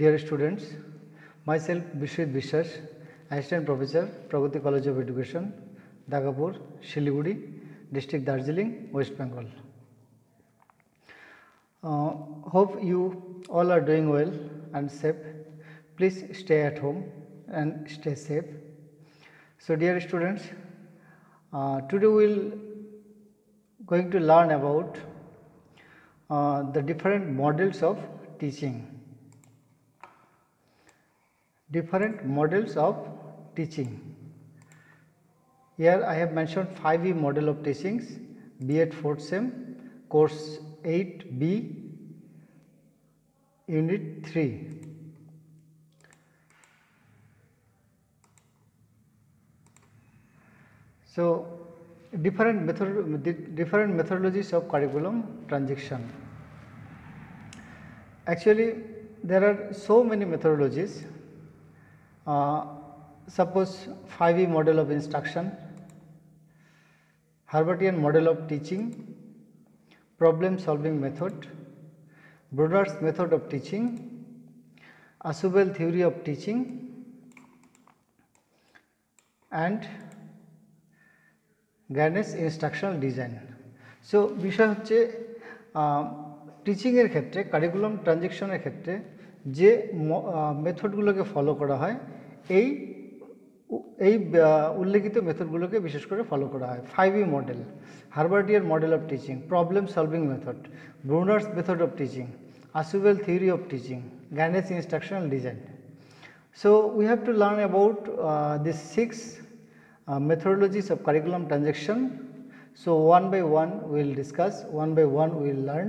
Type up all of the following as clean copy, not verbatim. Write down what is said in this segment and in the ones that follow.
Dear students, myself Bishwit Bishwas, Assistant Professor, Pragati College of Education, Dagapur, Shiliguri, District Darjeeling, West Bengal. Hope you all are doing well and safe. Please stay at home and stay safe. So dear students, today we will going to learn about the different models of teaching. Different models of teaching. Here I have mentioned 5E model of teachings, B.Ed 4th Sem, course 8B, unit 3. So different methodologies of curriculum transition. Actually there are so many methodologies. Suppose 5E model of instruction, Herbartian model of teaching, problem solving method, Bronner's method of teaching, Asubel theory of teaching, and Gaines instructional design. So বিষয় হচ্ছে teaching এর ক্ষেত্রে curriculum ট্রানজিশনের ক্ষেত্রে যে মেথডগুলোকে follow করা হয় এই উল্লেখিত মেথডগুলোকে বিশেষ করে ফলো করা হয়। 5E model, Herbartian model of teaching, problem solving method, Bruner's method of teaching, Ausubel theory of teaching, guidance instructional design. So we have to learn about these 6 methodologies of curriculum transition. So one by one we will discuss, one by one we will learn.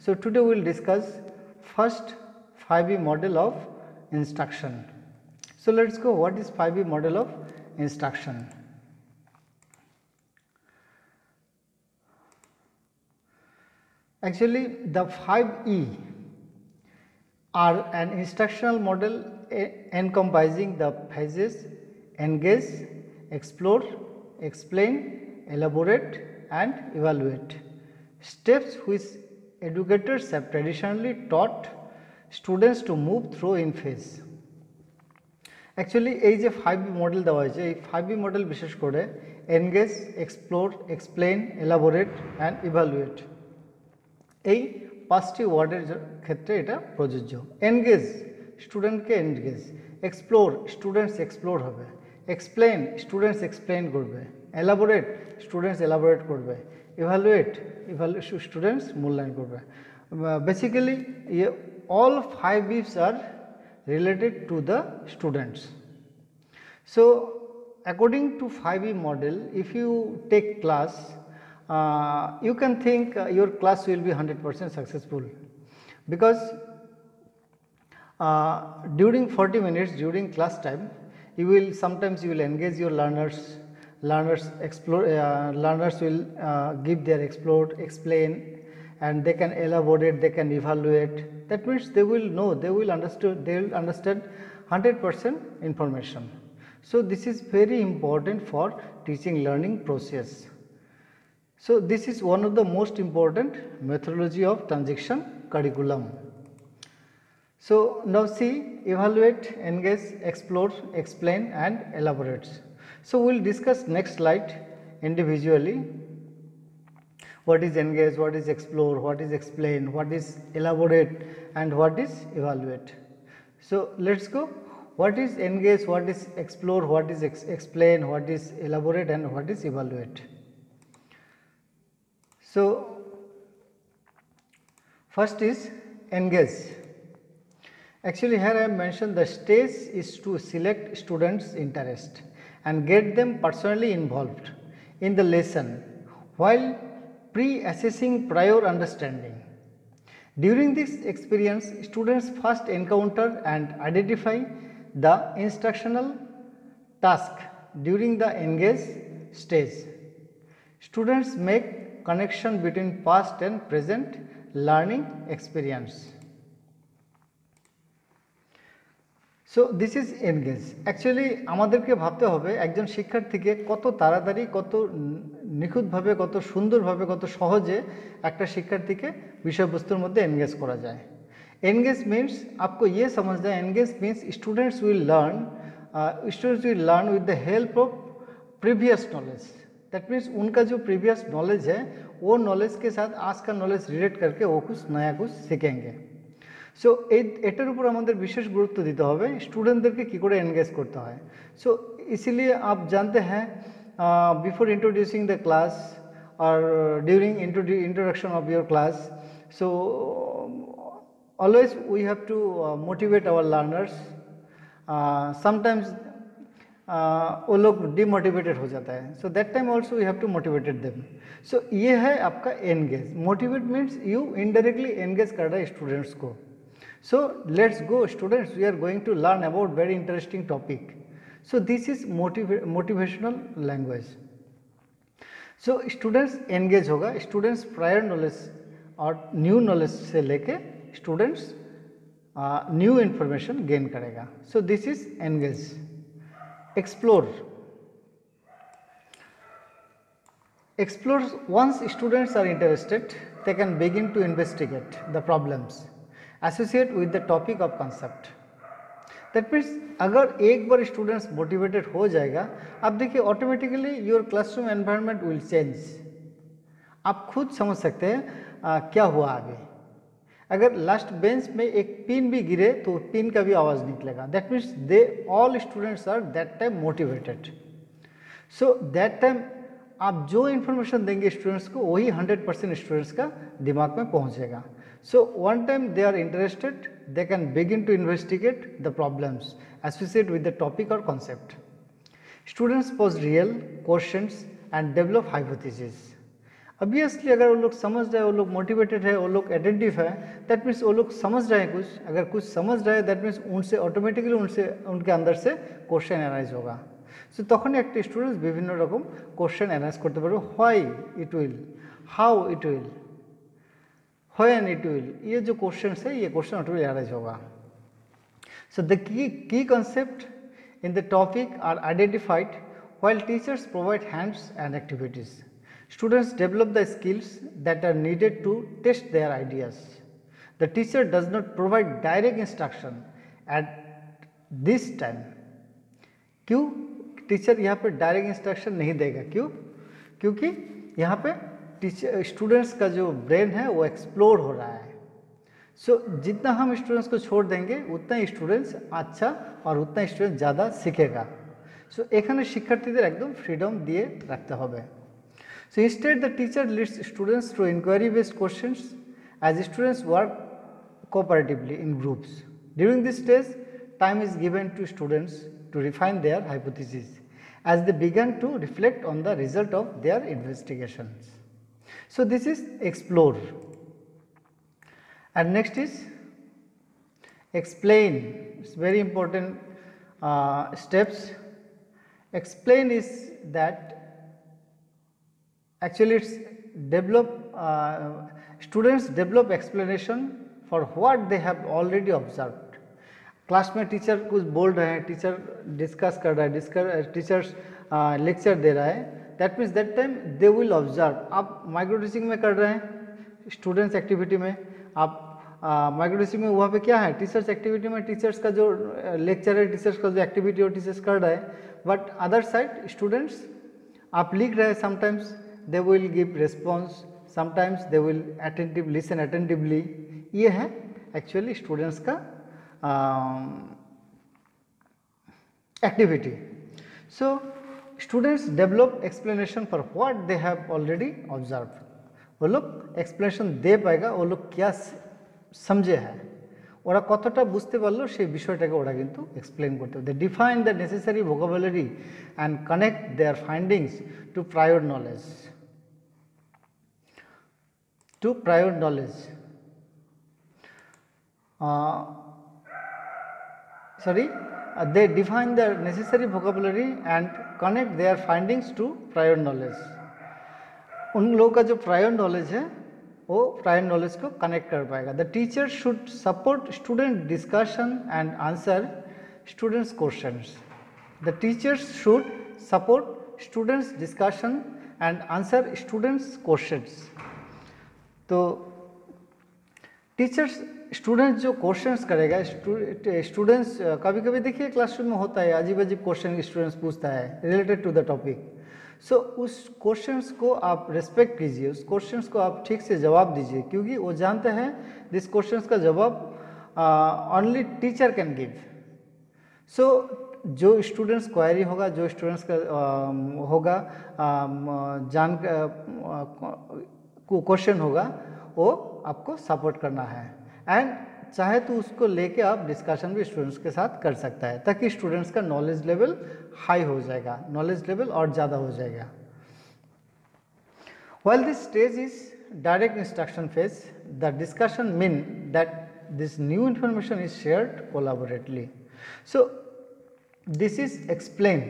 So today we will discuss first 5E model of instruction. So let's go, what is 5E model of instruction? Actually the 5E are an instructional model encompassing the phases engage, explore, explain, elaborate and evaluate, steps which educators have traditionally taught students to move through in phase. Actually এই যে 5B model দেওয়া হয়েছে, এই 5B model বিশেষ করে engage, explore, explain, elaborate and evaluate এই 5টি ওয়ার্ডের ক্ষেত্রে এটা প্রযোজ্য। এনগেজ স্টুডেন্টকে এনগেজ, এক্সপ্লোর স্টুডেন্টস এক্সপ্লোর হবে, এক্সপ্লেন স্টুডেন্টস এক্সপ্লেন করবে, এলাবোরেট স্টুডেন্টস এলাবোরেট করবে, ইভালুয়েট স্টুডেন্টস মূল্যায়ন করবে। Basically all 5Bs are related to the students. So according to 5E model, if you take class, you can think your class will be 100% successful, because during 40 minutes during class time you will sometimes you will engage your learners explore, learners will give their explore, explain, and they can elaborate, they can evaluate. That means they will know, they will understand 100% information. So this is very important for teaching learning process. So this is one of the most important methodology of transition curriculum. So now see, evaluate, engage, explore, explain and elaborate. So we will discuss next slide individually. What is engage, what is explore, what is explain, what is elaborate and what is evaluate. So let's go. What is engage, what is explore, what is explain, what is elaborate and what is evaluate. So first is engage. Actually here I have mentioned the stage is to select students' interest and get them personally involved in the lesson while pre-assessing prior understanding. During this experience, students first encounter and identify the instructional task. During the engage stage, students make connection between past and present learning experience. So this is engage. Actually আমাদেরকে ভাবতে হবে একজন শিক্ষার্থীকে কত তাড়াতাড়ি, কত নিখুঁতভাবে, কত সুন্দরভাবে, কত সহজে একটা শিক্ষার্থীকে বিষয়বস্তুর মধ্যে এনগেজ করা যায়। एंगेज मीन्स आपको ये समझना है, engage means students will learn with the help of previous knowledge. That means उनका जो प्रीवियस नॉलेज है वो नॉलेज के साथ आज का नॉलेज रिलेट करके वो कुछ नया कुछ सीखेंगे। सो एटार ऊपर आमादेर विशेष गुरुत्व दीते होबे स्टूडेंटदेरके कि करे एनगेज करते हैं। सो इसीलिए आप जानते हैं बिफोर इंट्रोड्यूसिंग द क्लास और during introduction of your class, so always we have to motivate our learners. Sometimes वो लोग डिमोटिवेटेड हो जाता है, so that time also you have to motivated them. So ये है आपका engage. Motivate means you indirectly engage कर रहे हैं स्टूडेंट्स को। So let's go students, we are going to learn about very interesting topic. So this is motivational language. So students engage होगा, students prior knowledge और new knowledge से लेके students new information gain करेगा। So this is engage. Explore. Once students are interested, they can begin to investigate the problems associated with the topic of concept. That means अगर एक बार students motivated हो जाएगा, आप देखिए automatically your classroom environment will change. आप खुद समझ सकते हैं क्या हुआ आगे। अगर लास्ट बेंच में एक पिन भी गिरे तो पिन का भी आवाज़ निकलेगा। That means they all students are that time motivated. So that time आप जो इन्फॉर्मेशन देंगे स्टूडेंट्स को वही 100% स्टूडेंट्स का दिमाग में पहुंचेगा। So one time they are interested, they can begin to investigate the problems associated with the topic और concept. Students pose real questions and develop hypothesis. Obviously अगर वो लोग समझ रहे हैं, वो लोग मोटिवेटेड है, वो लोग अटेंटिव है, दैट मीन्स वो लोग समझ रहे हैं कुछ। अगर कुछ समझ रहे हैं दैट मीन्स उनसे ऑटोमेटिकली उनके अंदर से क्वेश्चन अराइज होगा। सो तখন एक स्टूडेंट्स বিভিন্ন রকম क्वेश्चन अराइज করতে পারবে। Why it will, how it will, when it will, ये जो क्वेश्चन है ये क्वेश्चन ऑटोमेटिकली अराइज होगा। So the key concept in the topic are identified while teachers provide hands and activities. Students develop the skills that are needed to test their ideas. The teacher does not provide direct instruction at this time. क्यों teacher यहाँ पे direct instruction नहीं देगा? क्यों? क्योंकि यहाँ पे teacher students का जो ब्रेन है वो एक्सप्लोर हो रहा है। सो जितना हम स्टूडेंट्स को छोड़ देंगे उतना ही स्टूडेंट्स अच्छा और उतना स्टूडेंट ज़्यादा सीखेगा। सो এখানে শিক্ষার্থীদের একদম ফ্রিডম দিয়ে রাখতে হবে। So instead the teacher leads students through inquiry based questions as students work cooperatively in groups. During this stage, time is given to students to refine their hypotheses as they begin to reflect on the result of their investigations. So this is explore. And next is explain. It's very important steps. Explain is that actually it's students develop explanation for what they have already observed. Class में teacher कुछ बोल रहे हैं, teacher discuss कर रहा है, teachers lecture दे रहा है, that means that time they will observe. आप माइक्रो टीचिंग में कर रहे हैं, स्टूडेंट्स एक्टिविटी में आप माइक्रो टीचिंग में वहाँ पे क्या है, टीचर्स एक्टिविटी में टीचर्स का जो लेक्चर है, टीचर्स का जो एक्टिविटी और टीचर्स कर रहे हैं, बट अदर साइड स्टूडेंट्स आप लिख रहे हैं, sometimes they will give response, sometimes they will listen attentively. ये है एक्चुअली स्टूडेंट्स का activity. So students develop explanation for what they have already observe. वो लोग एक्सप्लेनेशन दे पाएगा वो लोग क्या समझे है, ওরা কতটা বুঝতে পারলো সেই বিষয়টাকে ওরা কিন্তু এক্সপ্লেন করতে হবে। They define the necessary vocabulary and connect their findings to prior knowledge. To prior knowledge, they define the necessary vocabulary and connect their findings to prior knowledge. उन लोगों का जो prior knowledge है वो prior knowledge को connect कर पाएगा। The teacher should support student discussion and answer students questions. The teachers should support students discussion and answer students questions. तो टीचर्स स्टूडेंट्स जो क्वेश्चंस करेगा, स्टूडेंट्स कभी कभी देखिए क्लासरूम में होता है अजीब अजीब क्वेश्चन स्टूडेंट्स पूछता है रिलेटेड टू द टॉपिक। सो उस क्वेश्चंस को आप रिस्पेक्ट कीजिए, उस क्वेश्चंस को आप ठीक से जवाब दीजिए, क्योंकि वो जानते हैं दिस क्वेश्चंस का जवाब ओनली टीचर कैन गिव। सो जो स्टूडेंट्स क्वेरी होगा, जो स्टूडेंट्स का होगा जान क्वेश्चन होगा, वो आपको सपोर्ट करना है। एंड चाहे तो उसको लेके आप डिस्कशन भी स्टूडेंट्स के साथ कर सकता है, ताकि स्टूडेंट्स का नॉलेज लेवल हाई हो जाएगा, नॉलेज लेवल और ज़्यादा हो जाएगा। While this stage is direct instruction phase, the discussion mean that this new information is shared collaboratively. So this is explain.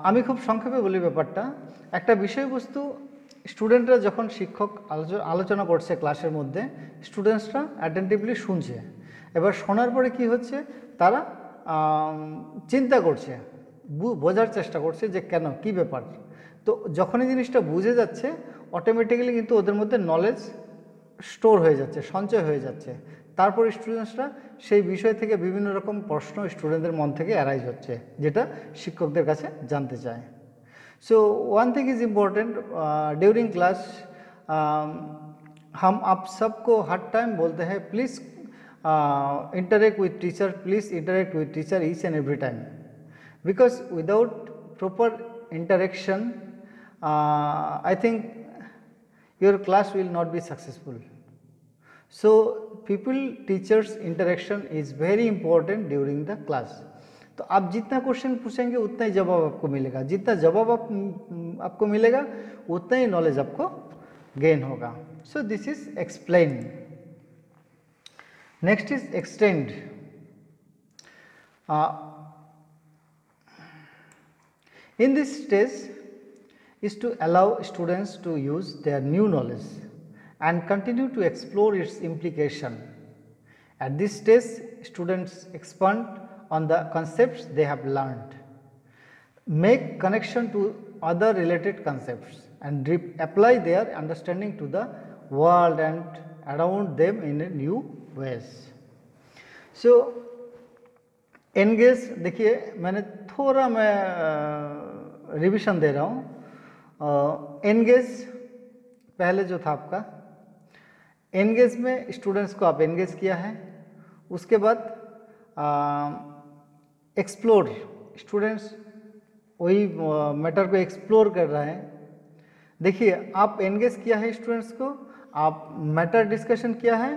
আমি খুব সংক্ষেপে বলি ব্যাপারটা। একটা বিষয়বস্তু স্টুডেন্টরা যখন শিক্ষক আলোচনা করছে ক্লাসের মধ্যে, স্টুডেন্টসরা অ্যাটেন্টিভলি শুনছে। এবার শোনার পরে কি হচ্ছে, তারা চিন্তা করছে, বোঝার চেষ্টা করছে যে কেন, কি ব্যাপার। তো যখনই জিনিসটা বুঝে যাচ্ছে, অটোমেটিক্যালি কিন্তু ওদের মধ্যে নলেজ স্টোর হয়ে যাচ্ছে, সঞ্চয় হয়ে যাচ্ছে। তারপর স্টুডেন্টসরা সেই বিষয় থেকে বিভিন্ন রকম প্রশ্ন স্টুডেন্টদের মন থেকে অ্যারাইজ হচ্ছে, যেটা শিক্ষকদের কাছে জানতে চায়। So one thing is important during class, हम आप सबको हर टाइम बोलते हैं please interact with teacher, please interact with teacher each and every time, because without proper interaction I think your class will not be successful. So people teachers interaction is very important during the class. तो आप जितना question पूछेंगे उतना ही जवाब आपको मिलेगा, जितना जवाब आपको मिलेगा उतना ही नॉलेज आपको गेन होगा। सो this is explain. Next is extend. In this stage is to allow students to use their new knowledge and continue to explore its implication. At this stage, students expand on the concepts they have learned, make connection to other related concepts, and apply their understanding to the world and around them in a new ways. So engage, देखिए मैंने थोड़ा मैं revision दे रहा हूँ। Engage पहले जो था आपका, एंगेज में स्टूडेंट्स को आप एंगेज किया है। उसके बाद एक्सप्लोर, स्टूडेंट्स वही मैटर को एक्सप्लोर कर रहे हैं। देखिए आप एंगेज किया है स्टूडेंट्स को, आप मैटर डिस्कशन किया है,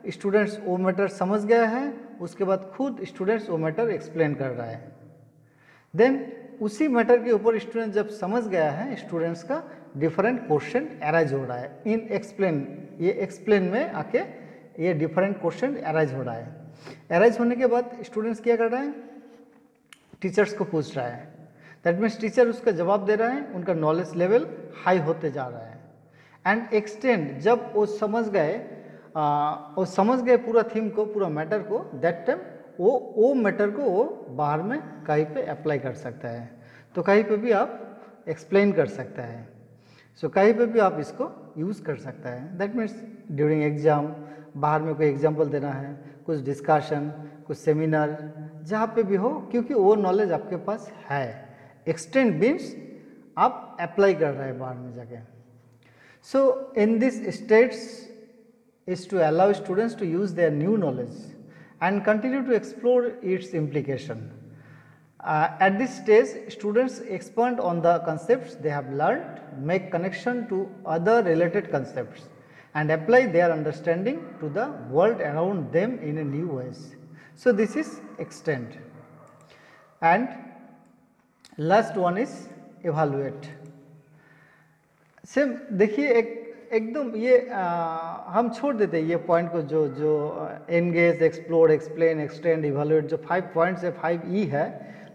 स्टूडेंट्स वो मैटर समझ गया है, उसके बाद खुद स्टूडेंट्स वो मैटर एक्सप्लेन कर रहा है। देन उसी मैटर के ऊपर स्टूडेंट जब समझ गया है, स्टूडेंट्स का डिफरेंट क्वेश्चन अराइज हो रहा है इन एक्सप्लेन। ये एक्सप्लेन में आके ये डिफरेंट क्वेश्चन अराइज हो रहा है। अराइज होने के बाद स्टूडेंट्स क्या कर रहे हैं, टीचर्स को पूछ रहा है। दैट मीन्स टीचर उसका जवाब दे रहा है, उनका नॉलेज लेवल हाई होते जा रहा है। एंड एक्सटेंड, जब वो समझ गए पूरा थीम को, पूरा मैटर को, दैट टाइम वो मैटर को वो बाहर में कहीं पे अप्लाई कर सकता है। तो कहीं पे भी आप एक्सप्लेन कर सकता है। सो कहीं पे भी आप इसको यूज़ कर सकता है। दैट मीन्स ड्यूरिंग एग्ज़ाम, बाहर में कोई एग्जाम्पल देना है, कुछ डिस्कशन, कुछ सेमिनार, जहाँ पे भी हो, क्योंकि वो नॉलेज आपके पास है। एक्सटेंड मीन्स आप अप्लाई कर रहे हैं बाहर में जाके। So in this states is to allow students to use their new knowledge and continue to explore its implication. At this stage, students expand on the concepts they have learned, make connection to other related concepts, and apply their understanding to the world around them in a new ways. So this is extend. And last one is evaluate. Same देखिए एकदम ये हम छोड़ देते हैं ये point को, जो engage, explore, explain, extend, evaluate, जो 5 पॉइंट्स है, 5E है,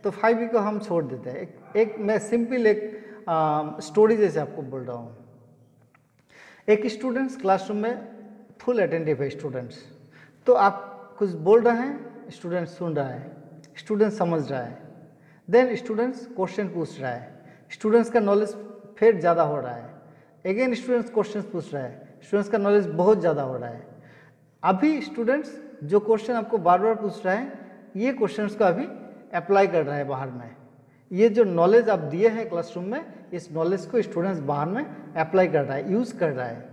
तो 5E को हम छोड़ देते हैं। एक मैं सिंपल एक स्टोरी जैसे आपको बोल रहा हूँ। एक स्टूडेंट्स क्लासरूम में फुल अटेंटिव है स्टूडेंट्स, तो आप कुछ बोल रहे हैं, स्टूडेंट सुन रहा है, स्टूडेंट समझ रहा है, देन स्टूडेंट्स क्वेश्चन पूछ रहा है, स्टूडेंट्स का नॉलेज फिर ज़्यादा हो रहा है, अगेन स्टूडेंट्स क्वेश्चन पूछ रहा है, स्टूडेंट्स का नॉलेज बहुत ज़्यादा हो रहा है। अभी स्टूडेंट्स जो क्वेश्चन आपको बार बार पूछ रहा है, ये क्वेश्चंस को अभी अप्लाई कर रहा है बाहर में। ये जो नॉलेज आप दिए हैं क्लासरूम में, इस नॉलेज को स्टूडेंट्स बाहर में अप्लाई कर रहा है, यूज़ कर रहा है।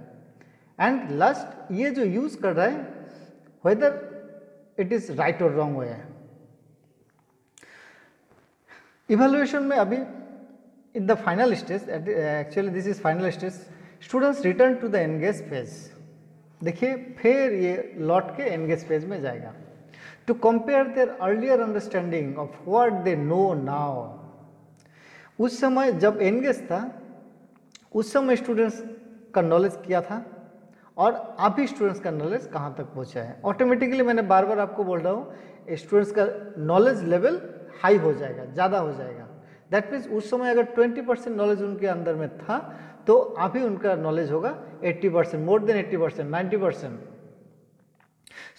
एंड लास्ट, ये जो यूज़ कर रहा है वेदर इट इज़ राइट और रॉन्ग वे है। इवेल्युएशन में अभी in the final stage, actually this is final stage, students return to the engage phase. देखिए फिर ये लौट के एंगेज फेज में जाएगा। To compare their earlier understanding of what they know now. उस समय जब एंगेज था, उस समय स्टूडेंट्स का नॉलेज क्या था और अभी स्टूडेंट्स का नॉलेज कहाँ तक पहुँचा है। ऑटोमेटिकली मैंने बार बार आपको बोल रहा हूँ, स्टूडेंट्स का नॉलेज लेवल हाई हो जाएगा, ज़्यादा हो जाएगा। दैट मीन्स उस समय अगर 20% नॉलेज उनके अंदर में था, तो अभी उनका नॉलेज होगा 80%, more than 80%, 90%।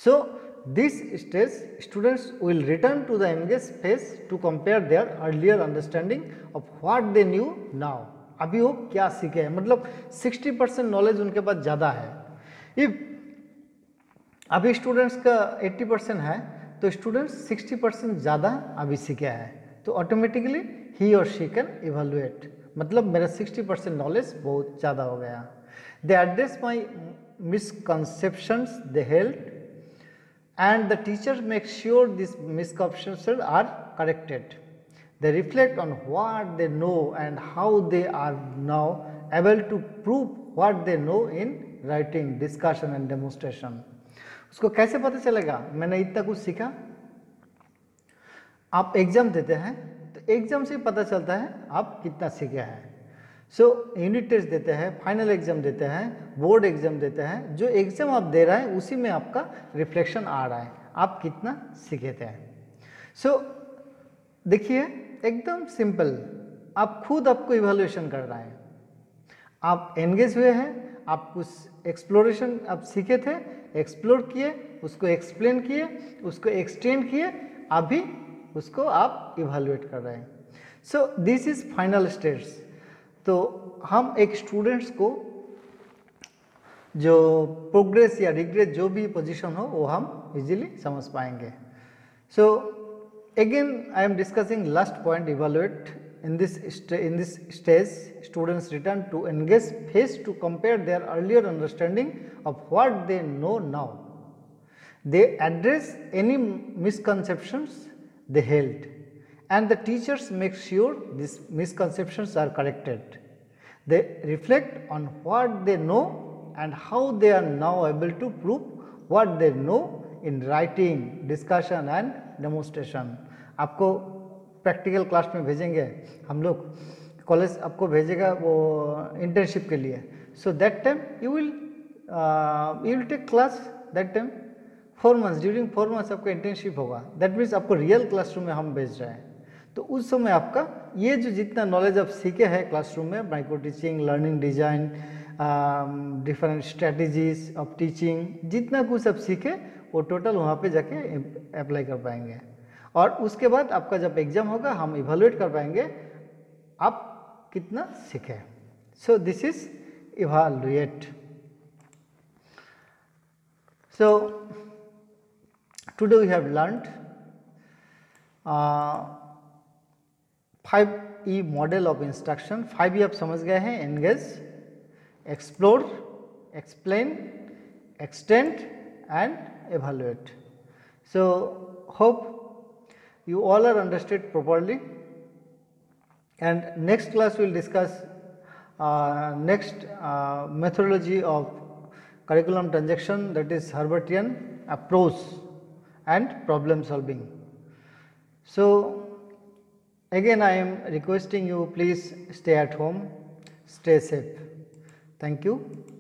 So this stage students will return to the engage phase to compare their earlier understanding of what they knew now. अभी वो क्या सीखे हैं, मतलब 60% नॉलेज उनके पास ज़्यादा है। इफ अभी स्टूडेंट्स का 80% है, तो स्टूडेंट्स 60% ज़्यादा अभी सीखे हैं, तो ऑटोमेटिकली ही और शी कैन इवेल्युएट, मतलब मेरा 60% नॉलेज बहुत ज़्यादा हो गया। They address my misconceptions they held and the teacher make sure this misconceptions are corrected. They reflect on what they know and how they are now able to prove what they know in writing, discussion and demonstration. उसको कैसे पता चलेगा मैंने इतना कुछ सीखा? आप exam देते हैं तो एग्जाम से पता चलता है आप कितना सीखे हैं। सो यूनिट टेस्ट देते हैं, फाइनल एग्जाम देते हैं, बोर्ड एग्जाम देते हैं, जो एग्जाम आप दे रहे हैं उसी में आपका रिफ्लेक्शन आ रहा है, आप कितना सीखे थे। सो देखिए एकदम सिंपल, आप खुद आपको इवैल्यूएशन कर रहे हैं। आप एंगेज हुए हैं, आप कुछ एक्सप्लोरेशन आप सीखे थे, एक्सप्लोर किए, उसको एक्सप्लेन किए, उसको एक्सटेंड किए, अभी उसको आप इवैल्यूएट कर रहे हैं। सो दिस इज फाइनल स्टेज। तो हम एक स्टूडेंट्स को जो प्रोग्रेस या रिग्रेस जो भी पोजीशन हो वो हम इजीली समझ पाएंगे। सो again I am discussing last point, evaluate. In this stage students return to engage phase to compare their earlier understanding of what they know now. They address any misconceptions they held and the teachers make sure these misconceptions are corrected. They reflect on what they know and how they are now able to prove what they know in writing, discussion and demonstration. आपको practical class में भेजेंगे हम लोग, college आपको भेजेगा वो internship के लिए। So that time you will take class, that time 4 months, during 4 months आपका इंटर्नशिप होगा। दैट मीन्स आपको रियल क्लासरूम में हम भेज रहे हैं, तो उस समय आपका ये जो जितना नॉलेज आप सीखे हैं क्लासरूम में, micro teaching, learning design, different strategies of teaching, जितना कुछ आप सीखे वो टोटल वहाँ पे जाके अप्लाई कर पाएंगे। और उसके बाद आपका जब एग्जाम होगा हम इवैल्यूएट कर पाएंगे आप कितना सीखे। So this is evaluate. So today we have learned 5E model of instruction. 5E आप समझ गए हैं, engage, explore, explain, extend and evaluate. So hope you all are understood properly, and next class we will discuss next methodology of curriculum transaction, that is Herbartian approach and problem solving. So again I am requesting you, please stay at home, stay safe. Thank you.